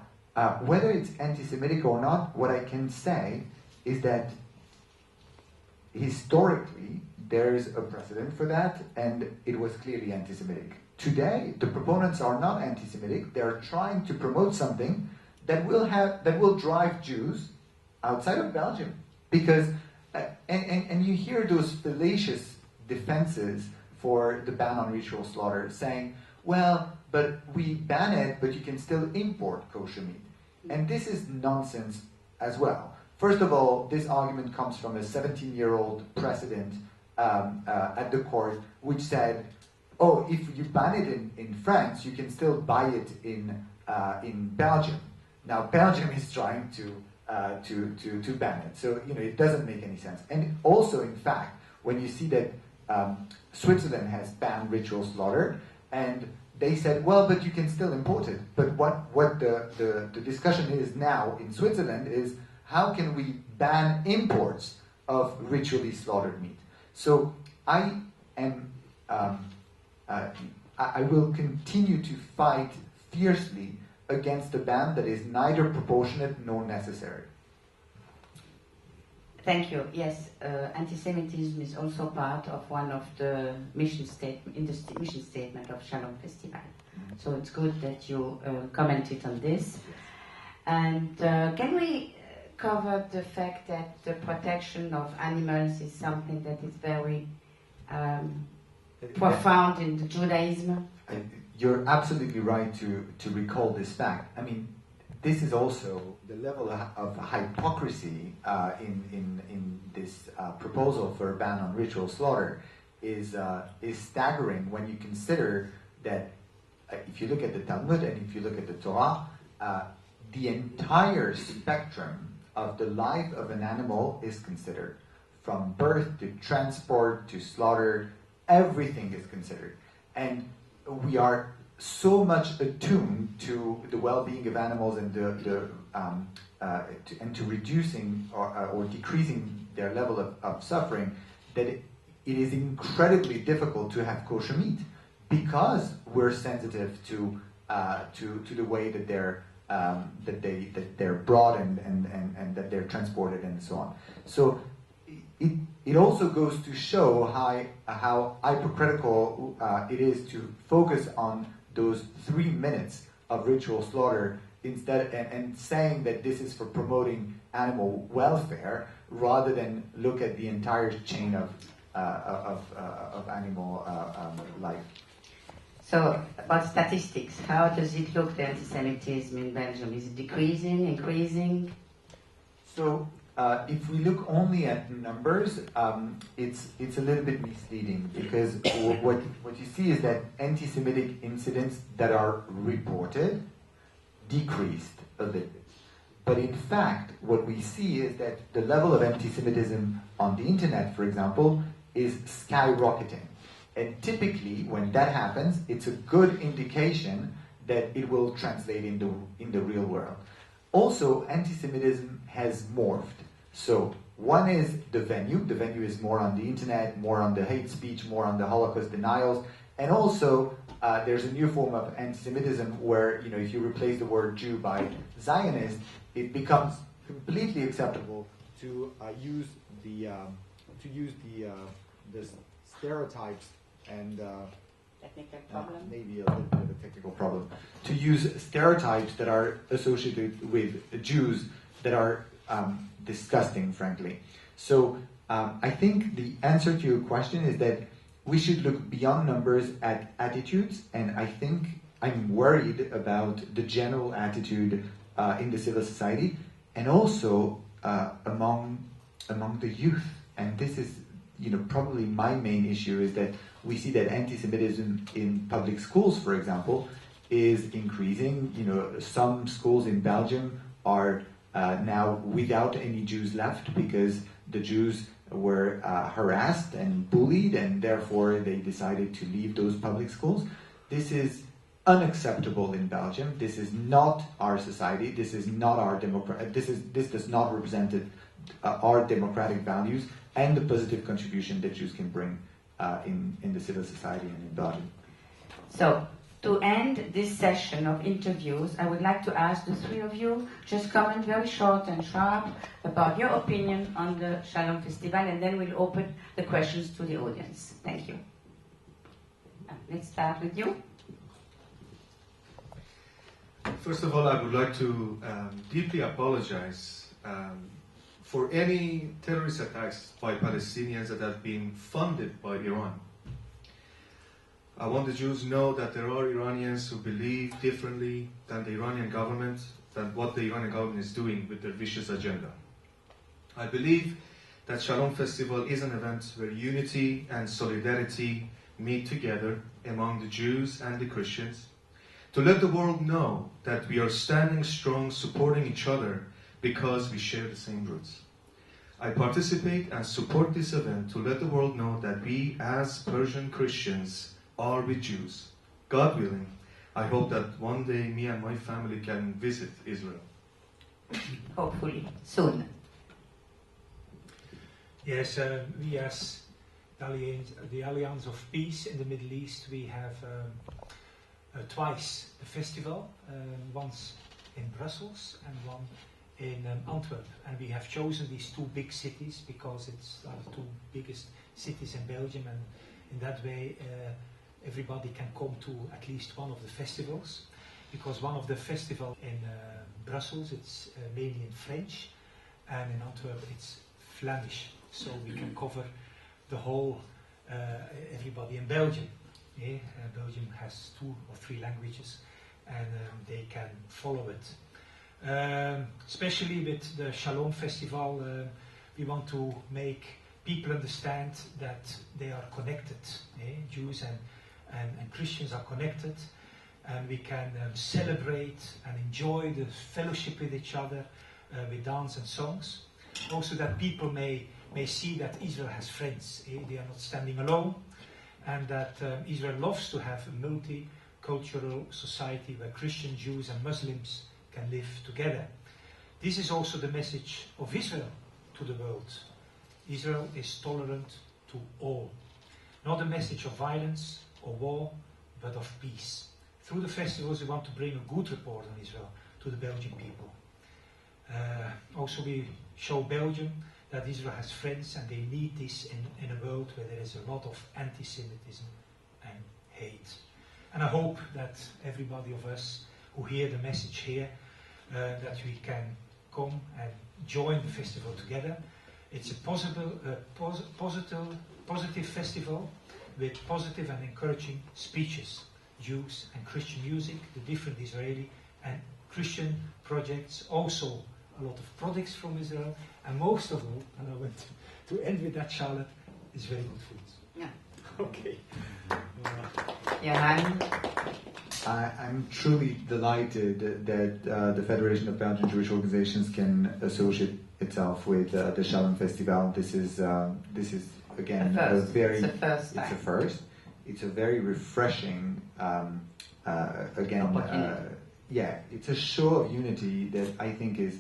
whether it's anti-Semitic or not, what I can say is that historically there's a precedent for that, and it was clearly anti-Semitic. Today, the proponents are not anti-Semitic. They're trying to promote something that will drive Jews outside of Belgium, because and you hear those fallacious defenses for the ban on ritual slaughter, saying, well, but we ban it, but you can still import kosher meat. And this is nonsense as well. First of all, this argument comes from a 17-year-old precedent at the court, which said, oh, if you ban it in France, you can still buy it in Belgium. Now, Belgium is trying to ban it, so it doesn't make any sense. And also, in fact, when you see that Switzerland has banned ritual slaughter, and they said, well, but you can still import it. But what the discussion is now in Switzerland is, how can we ban imports of ritually slaughtered meat? So I will continue to fight fiercely against a ban that is neither proportionate nor necessary. Thank you. Yes, anti-Semitism is also part of one of the mission statement of Shalom Festival. Mm-hmm. So it's good that you commented on this. And can we cover the fact that the protection of animals is something that is very profound in the Judaism? You're absolutely right to recall this fact. I mean, this is also the level of hypocrisy in this proposal for a ban on ritual slaughter is staggering when you consider that if you look at the Talmud and if you look at the Torah, the entire spectrum of the life of an animal is considered. From birth to transport to slaughter, everything is considered. And we are so much attuned to the well-being of animals and to reducing or decreasing their level of suffering, that it is incredibly difficult to have kosher meat, because we're sensitive to the way that they're brought and that they're transported and so on. So it also goes to show how hypocritical it is to focus on those 3 minutes of ritual slaughter instead, and saying that this is for promoting animal welfare, rather than look at the entire chain of animal life. So, about statistics, how does it look, the anti-Semitism in Belgium? Is it decreasing, increasing? So, if we look only at numbers, it's a little bit misleading, because what you see is that anti-Semitic incidents that are reported decreased a little bit. But in fact, what we see is that the level of anti-Semitism on the internet, for example, is skyrocketing. And typically, when that happens, it's a good indication that it will translate in the real world. Also, anti-Semitism has morphed. So one is the venue. The venue is more on the internet, more on the hate speech, more on the Holocaust denials. And also, there's a new form of anti-Semitism where, if you replace the word Jew by Zionist, it becomes completely acceptable to use the stereotypes and Technical problem. maybe a little bit of a technical problem, to use stereotypes that are associated with Jews that are disgusting, frankly. So I think the answer to your question is that we should look beyond numbers at attitudes, and I think I'm worried about the general attitude in the civil society, and also among the youth. And this is, probably my main issue, is that we see that anti-Semitism in public schools, for example, is increasing. Some schools in Belgium are now without any Jews left because the Jews were harassed and bullied, and therefore they decided to leave those public schools. This is unacceptable in Belgium. This is not our society. This is not our This does not represent our democratic values and the positive contribution that Jews can bring in the civil society and in Belgium. So, to end this session of interviews, I would like to ask the three of you, just comment very short and sharp about your opinion on the Shalom Festival, and then we'll open the questions to the audience. Thank you. Let's start with you. First of all, I would like to deeply apologize for any terrorist attacks by Palestinians that have been funded by Iran. I want the Jews to know that there are Iranians who believe differently than the Iranian government, than what the Iranian government is doing with their vicious agenda. I believe that Shalom Festival is an event where unity and solidarity meet together among the Jews and the Christians, to let the world know that we are standing strong, supporting each other because we share the same roots. I participate and support this event to let the world know that we, as Persian Christians, are with Jews. God willing, I hope that one day me and my family can visit Israel. Hopefully, soon. Yes, we as the Alliance of Peace in the Middle East, we have twice the festival, once in Brussels and one in Antwerp. And we have chosen these two big cities because it's the two biggest cities in Belgium, and in that way everybody can come to at least one of the festivals, because one of the festivals in Brussels, it's mainly in French, and in Antwerp it's Flemish, so we can cover the whole, everybody in Belgium. Yeah? Belgium has 2 or 3 languages, and they can follow it. Especially with the Shalom Festival, we want to make people understand that they are connected. Jews and Christians are connected, and we can celebrate and enjoy the fellowship with each other with dance and songs. Also that people may see that Israel has friends. They are not standing alone, and that Israel loves to have a multicultural society where Christian, Jews and Muslims can live together. This is also the message of Israel to the world. Israel is tolerant to all. Not a message of violence or war, but of peace. Through the festivals we want to bring a good report on Israel to the Belgian people. Also we show Belgium that Israel has friends, and they need this in a world where there is a lot of anti-Semitism and hate. And I hope that everybody of us who hear the message here, that we can come and join the festival together. It's a positive festival with positive and encouraging speeches, Jews and Christian music, the different Israeli and Christian projects, also a lot of products from Israel, and most of all, and I want to end with that, Charlotte, is very good food. Yeah. Okay. I'm truly delighted that the Federation of Belgian Jewish Organizations can associate itself with the Shalom Festival. This is again a very it's a first. It's a very refreshing it's a show of unity that I think is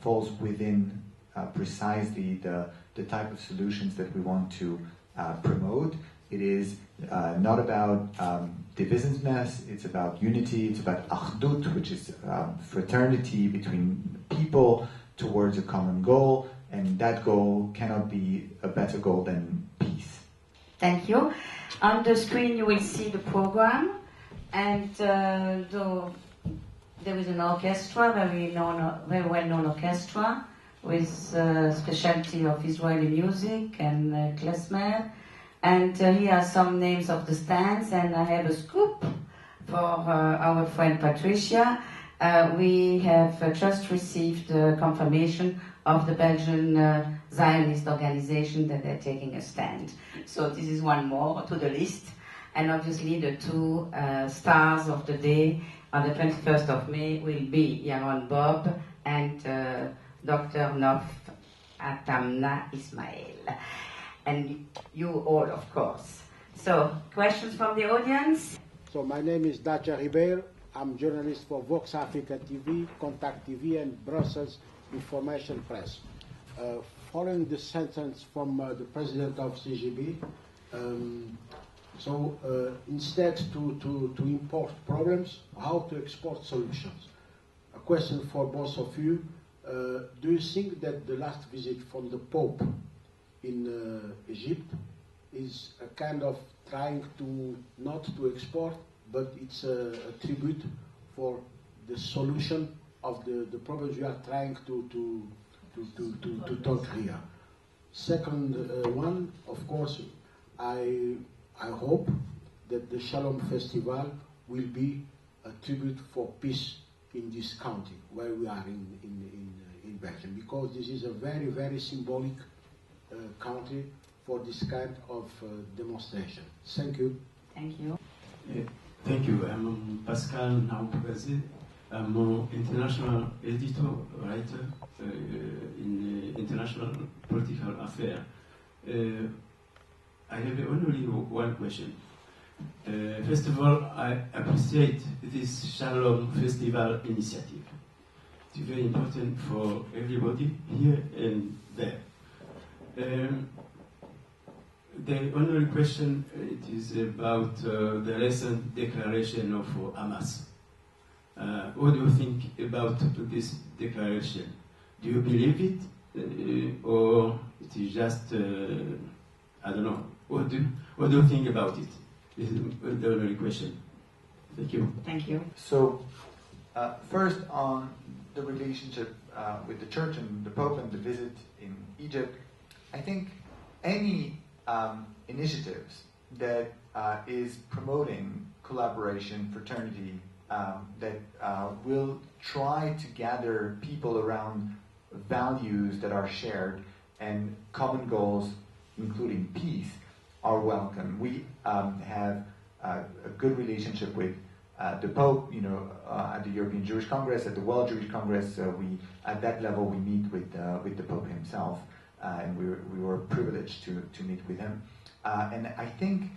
falls within precisely the type of solutions that we want to promote. It is not about divisiveness, it's about unity, it's about achdut, which is fraternity between people towards a common goal, and that goal cannot be a better goal than peace. Thank you. On the screen you will see the program, and there is an orchestra, very well-known orchestra, with specialty of Israeli music and klezmer. And here are some names of the stands, and I have a scoop for our friend Patricia. We have just received confirmation of the Belgian Zionist organization that they're taking a stand. So this is one more to the list. And obviously the two stars of the day on the 21st of May will be Yaron Bob and Dr. Nof Atamna Ismail. And you all, of course. So, questions from the audience? So my name is Dacia Ribeiro. I'm journalist for Vox Africa TV, Contact TV, and Brussels Information Press. Following the sentence from the president of CGB, instead to import problems, how to export solutions? A question for both of you. Do you think that the last visit from the Pope in Egypt is a kind of trying to not to export, but it's a tribute for the solution of the problems we are trying to talk here? Second one, of course, I hope that the Shalom Festival will be a tribute for peace in this country where we are in Belgium, because this is a very, very symbolic country for this kind of demonstration. Thank you. Thank you. Thank you. I'm Pascal Naoupouazé. I'm an international editor, writer in international political affairs. I have only one question. First of all, I appreciate this Shalom Festival initiative. It's very important for everybody here and there. The only question it is about the recent declaration of Hamas. What do you think about this declaration? Do you believe it, or it is just I don't know? What do you think about it? This is the only question. Thank you. Thank you. So, first on the relationship with the Church and the Pope and the visit in Egypt, I think any initiatives that is promoting collaboration, fraternity, that will try to gather people around values that are shared and common goals, including peace, are welcome. We have a good relationship with the Pope, at the European Jewish Congress, at the World Jewish Congress. At that level, we meet with the Pope himself, and we were privileged to meet with him. And I think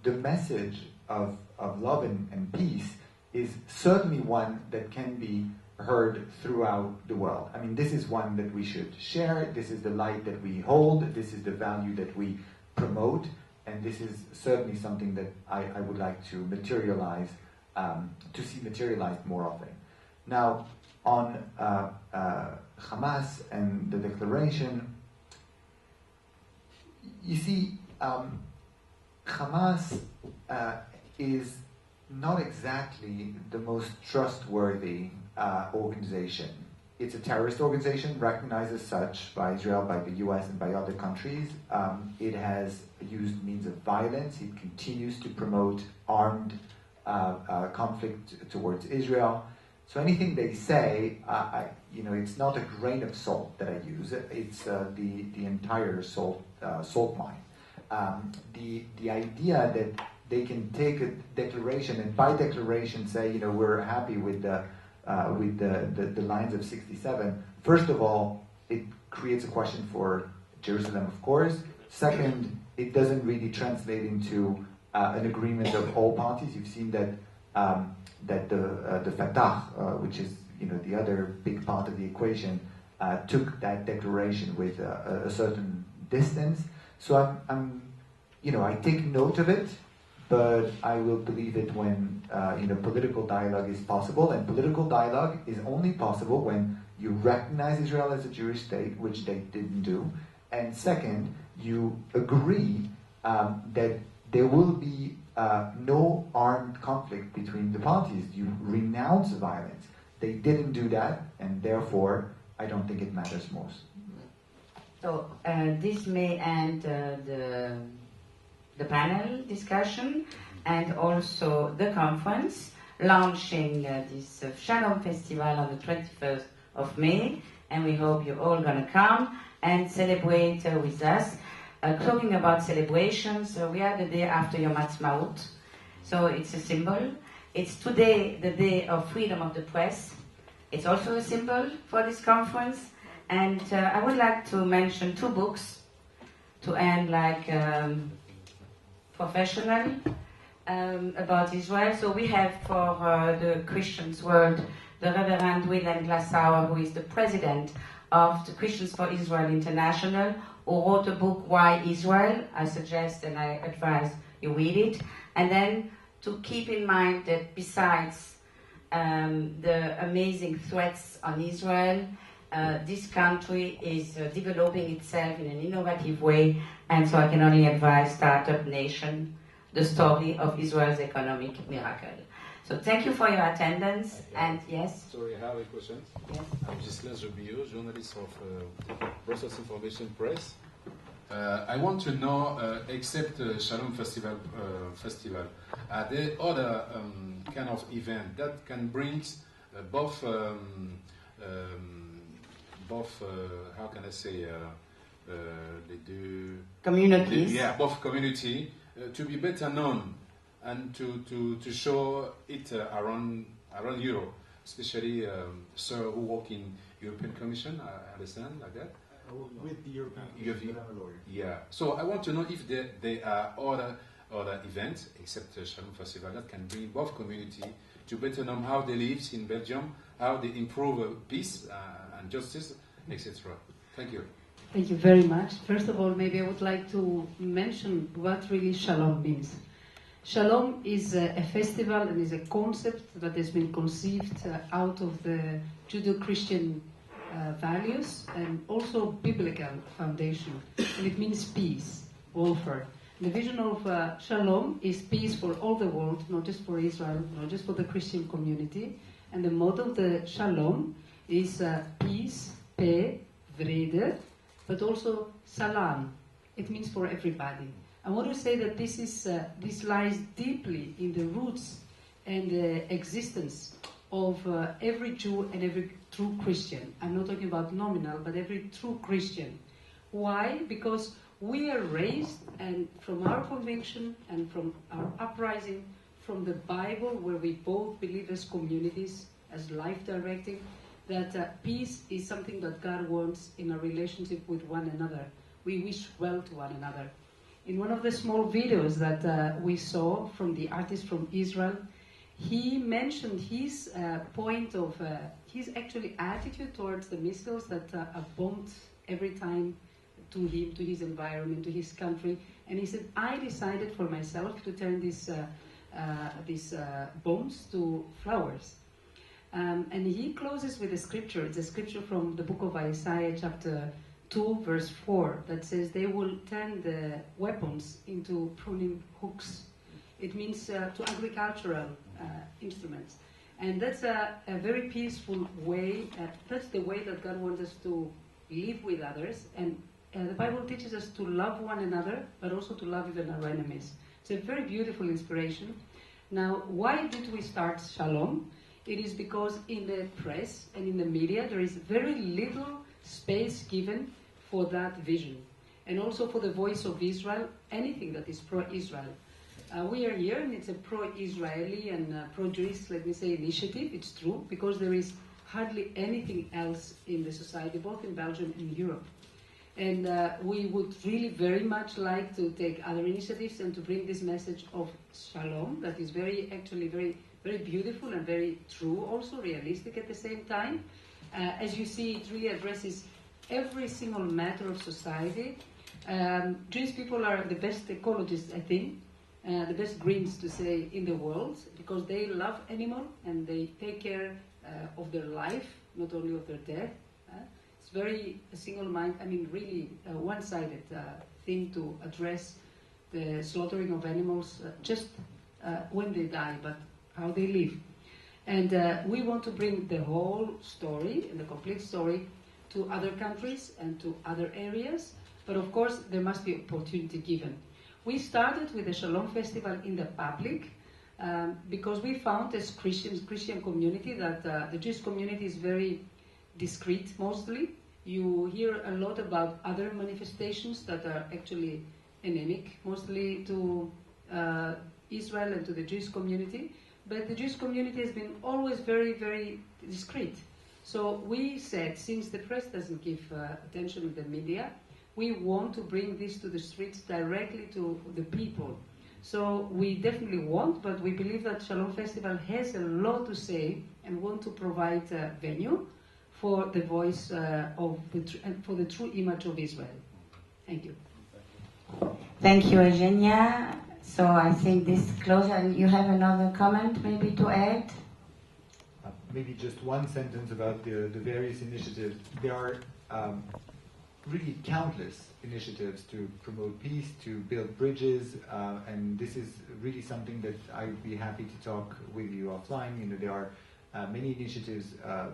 the message of love and peace is certainly one that can be heard throughout the world. I mean, this is one that we should share. This is the light that we hold. This is the value that we promote. And this is certainly something that I would like to materialize, to see materialized more often. Now, on Hamas and the declaration, you see, Hamas is not exactly the most trustworthy organization. It's a terrorist organization recognized as such by Israel, by the US, and by other countries. It has used means of violence. It continues to promote armed conflict towards Israel. So anything they say, it's not a grain of salt that I use. It's the entire salt mine. The idea that they can take a declaration and by declaration say, we're happy with the lines of 67. First of all, it creates a question for Jerusalem, of course. Second, it doesn't really translate into an agreement of all parties. You've seen that the Fatah, which is the other big part of the equation, took that declaration with a certain distance. So I'm I take note of it, but I will believe it when political dialogue is possible, and political dialogue is only possible when you recognize Israel as a Jewish state, which they didn't do, and second, you agree that there will be no armed conflict between the parties. You renounce violence. They didn't do that, and therefore, I don't think it matters most. So this may end the panel discussion and also the conference, launching this Shalom Festival on the 21st of May, and we hope you're all going to come and celebrate with us. Talking about celebrations, we are the day after Yom Ha'atzmaut, so it's a symbol. It's today the day of freedom of the press. It's also a symbol for this conference, and I would like to mention 2 books to end like professional about Israel. So we have for the Christians world, the Reverend Wilhelm Glassauer, who is the president of the Christians for Israel International, who wrote a book, Why Israel? I suggest and I advise you read it. And then to keep in mind that besides the amazing threats on Israel, this country is developing itself in an innovative way, and so I can only advise Startup Nation, the story of Israel's economic miracle. So thank you for your attendance, and yes? Sorry, I have a question. Yes. I'm Gisela Jobillot, journalist of Brussels Information Press. I want to know, except Shalom Festival, are there other kind of event that can bring both, how can I say, Communities. both community to be better known and to show it around Europe, especially sir who work in European Commission, I understand like that. With the European Commission, I'm a lawyer. Yeah. So I want to know if there are other events except the Shalom Festival that can bring both community to better know how they live in Belgium, how they improve peace and justice, etc. Thank you. Thank you very much. First of all, maybe I would like to mention what really Shalom means. Shalom is a festival and is a concept that has been conceived out of the Judeo-Christian values and also biblical foundation. And it means peace, welfare. The vision of Shalom is peace for all the world, not just for Israel, not just for the Christian community. And the motto of the Shalom is peace, pe, vrede, but also salam. It means for everybody. I want to say that this lies deeply in the roots and the existence of every Jew and every true Christian. I'm not talking about nominal, but every true Christian. Why? Because we are raised, and from our conviction and from our uprising, from the Bible, where we both believe as communities, as life-directing, that peace is something that God wants in a relationship with one another. We wish well to one another. In one of the small videos that we saw from the artist from Israel, he mentioned his point of his actually attitude towards the missiles that are bombed every time to him, to his environment, to his country. And he said, I decided for myself to turn these bombs to flowers. And he closes with a scripture. It's a scripture from the book of Isaiah, chapter 2, verse 4, that says they will turn the weapons into pruning hooks. It means to agricultural instruments. And that's a very peaceful way. That's the way that God wants us to live with others. And the Bible teaches us to love one another, but also to love even our enemies. It's a very beautiful inspiration. Now, why did we start Shalom? It is because in the press and in the media, there is very little space given for that vision. And also for the voice of Israel, anything that is pro-Israel. We are here, and it's a pro-Israeli and pro-Jewish, let me say, initiative. It's true, because there is hardly anything else in the society, both in Belgium and Europe. And we would really very much like to take other initiatives and to bring this message of Shalom that is very beautiful and very true, also realistic at the same time. As you see, it really addresses every single matter of society. Jewish people are the best ecologists, I think, the best Greens to say in the world, because they love animals and they take care of their life, not only of their death. It's very single mind, I mean really one-sided thing to address the slaughtering of animals just when they die, but how they live. And we want to bring the whole story, the complete story, to other countries and to other areas, but of course there must be opportunity given. We started with the Shalom Festival in the public because we found as Christian community that the Jewish community is very discreet mostly. You hear a lot about other manifestations that are actually endemic, mostly to Israel and to the Jewish community, but the Jewish community has been always very, very discreet. So we said, since the press doesn't give attention to the media, we want to bring this to the streets directly to the people. So we definitely want, but we believe that Shalom Festival has a lot to say and want to provide a venue for the voice of for the true image of Israel. Thank you. Thank you, Eugenia. So I think this closure. You have another comment, maybe to add? Maybe just one sentence about the various initiatives. There are really countless initiatives to promote peace, to build bridges, and this is really something that I would be happy to talk with you offline. You know, there are many initiatives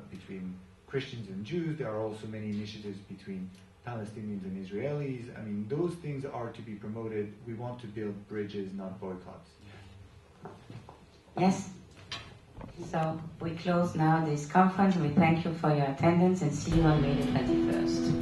between Christians and Jews. There are also many initiatives between Palestinians and Israelis. I mean, those things are to be promoted. We want to build bridges, not boycotts. Yes. So we close now this conference. We thank you for your attendance and see you on May the 21st.